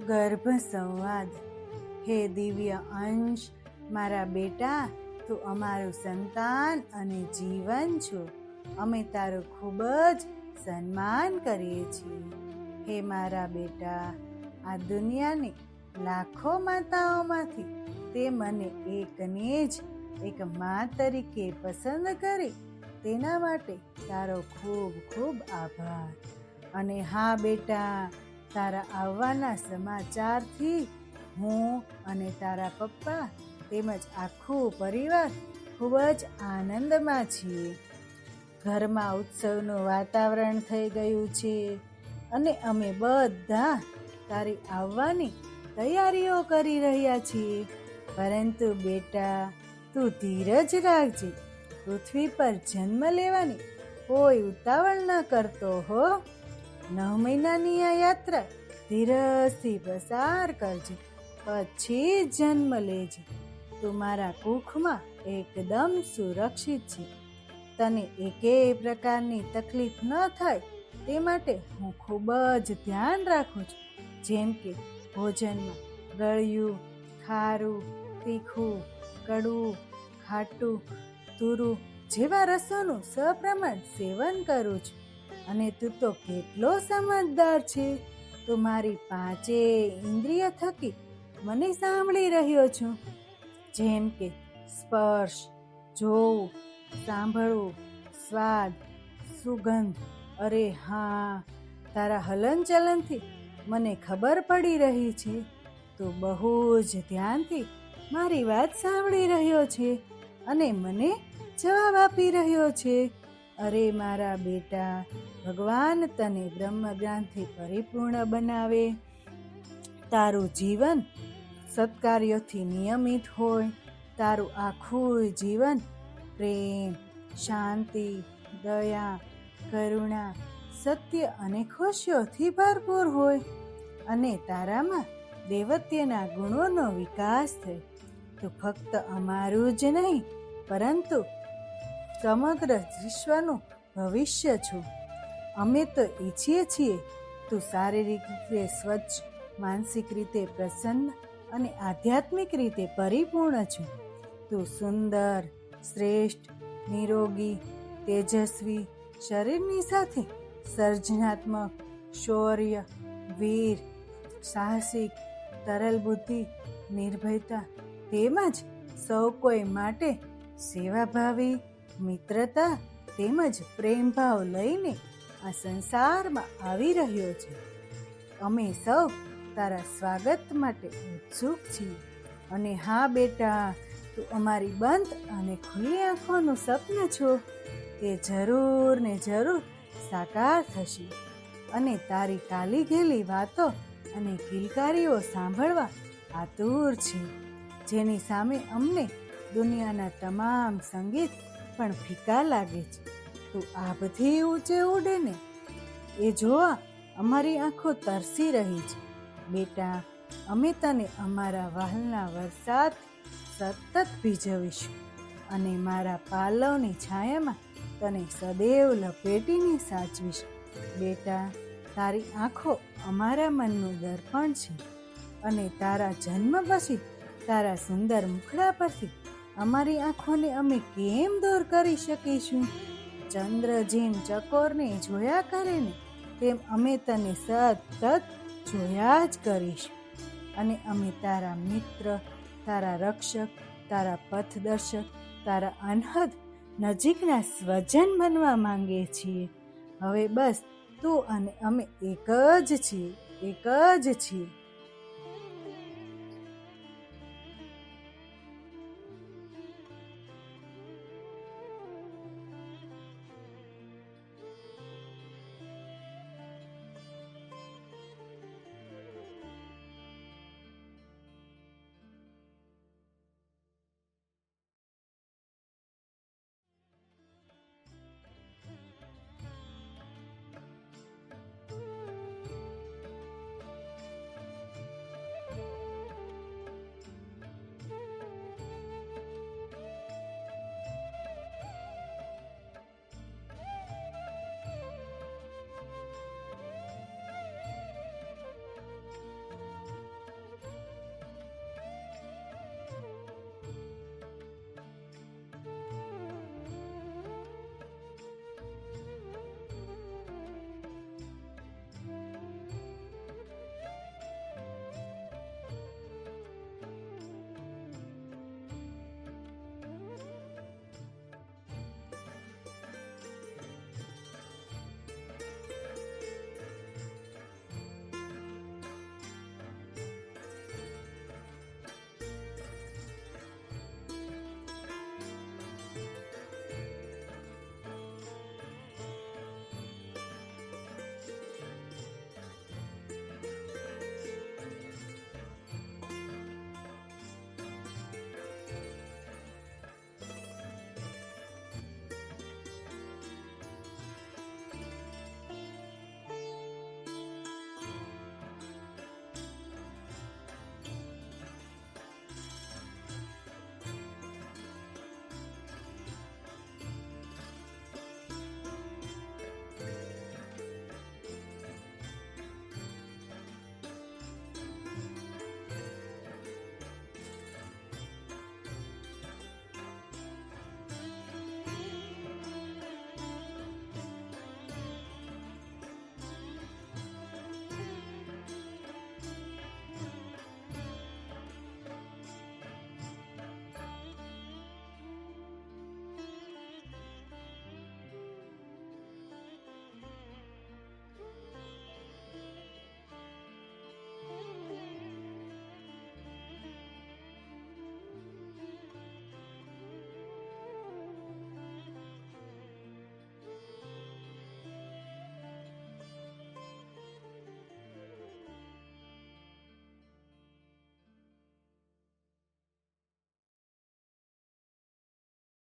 ગર્ભ સંવાદ. હે દિવ્ય અંશ, મારા બેટા, તું અમારું સંતાન અને જીવન છો. અમે તારું ખૂબ જ સન્માન કરીએ છીએ. હે મારા બેટા, આ દુનિયાની લાખો માતાઓમાંથી તે મને એકને જ એક મા તરીકે પસંદ કરી, તેના માટે તારો ખૂબ ખૂબ આભાર. અને હા બેટા, તારા આવવાના સમાચારથી હું અને તારા પપ્પા તેમજ આખું પરિવાર ખૂબ જ આનંદમાં છીએ. ઘરમાં ઉત્સવનું વાતાવરણ થઈ ગયું છે અને અમે બધા તારી આવવાની તૈયારીઓ કરી રહ્યા છીએ. પરંતુ બેટા, તું ધીરજ રાખજે. પૃથ્વી પર જન્મ લેવાની કોઈ ઉતાવળ ન કરતો હો. 9 મહિનાની આ યાત્રા ધીરજથી પસાર કરજે, પછી જન્મ લેજે. તું મારા કુખમાં એકદમ સુરક્ષિત છે. તને એકેય પ્રકારની તકલીફ ન થાય તે માટે હું ખૂબ જ ધ્યાન રાખું છું. જેમ કે ભોજનમાં ગળ્યું, ખારું, તીખું, કડવું, ખાટું, તુરું જેવા રસોનું સપ્રમાણ સેવન કરું છું. અને તું તો કેટલો સમજદાર છે. તું મારી 5 ઇન્દ્રિય થકી મને સાંભળી રહ્યો છું. જેમ કે સ્પર્શ, જોવું, સાંભળવું, સ્વાદ, સુગંધ. અરે હા, તારા હલનચલનથી મને ખબર પડી રહી છે. તું બહુ જ ધ્યાનથી મારી વાત સાંભળી રહ્યો છે અને મને જવાબ આપી રહ્યો છે. અરે મારા બેટા, ભગવાન તને બ્રહ્મ જ્ઞાનથી પરિપૂર્ણ બનાવે. તારું જીવન સત્કાર્યોથી નિયમિત હોય. તારું આખું જીવન પ્રેમ, શાંતિ, દયા, કરુણા, સત્ય અને ખુશીઓથી ભરપૂર હોય. અને તારામાં દૈવત્યના ગુણોનો વિકાસ થાય. તું ફક્ત અમારું જ નહીં, પરંતુ સમગ્ર વિશ્વનું ભવિષ્ય છું. અમે તો ઈચ્છીએ છીએ તું શારીરિક રીતે સ્વચ્છ, માનસિક રીતે પ્રસન્ન અને આધ્યાત્મિક રીતે પરિપૂર્ણ છું. તું સુંદર, શ્રેષ્ઠ, નિરોગી, તેજસ્વી શરીરની સાથે સર્જનાત્મક, શૌર્ય, વીર, સાહસિક, તરલ બુદ્ધિ, નિર્ભયતા તેમજ સૌ કોઈ માટે સેવાભાવી, મિત્રતા તેમજ પ્રેમભાવ લઈને આ સંસારમાં આવી રહ્યો છે. અમે સૌ તારા સ્વાગત માટે ઉત્સુક છીએ. અને હા બેટા, તું અમારી બંધ અને ખુલ્લી આંખોનું સ્વપ્ન છો. તે જરૂર ને જરૂર સાકાર થશે. અને તારી કાલી ઘેલી વાતો અને કિલકારીઓ સાંભળવા આતુર છે, જેની સામે અમને દુનિયાના તમામ સંગીત પણ ફીકા લાગે છે. તું આભથી ઊંચે ઉડે ને એ જોવા અમારી આંખો તરસી રહી છે. બેટા, અમે તને અમારા વહાલના વરસાદ સતત ભીજવીશું અને મારા પાલવની છાયામાં તને સદૈવ લપેટીને સાચવીશું. બેટા, તારી આંખો અમારા મનનું દર્પણ છે અને તારા જન્મ પછી તારા સુંદર મુખડા પરથી અમારી આંખોને અમે કેમ દૂર કરી શકીશું? ચંદ્ર જેમ ચકોરને જોયા કરે ને તેમ અમે તને સતત જોયા જ કરીશું. અને અમે તારા મિત્ર, તારા રક્ષક, તારા પથદર્શક, તારા અનહદ નજીકના સ્વજન બનવા માંગીએ છીએ. હવે બસ તું અને અમે એક જ છીએ, એક જ છીએ.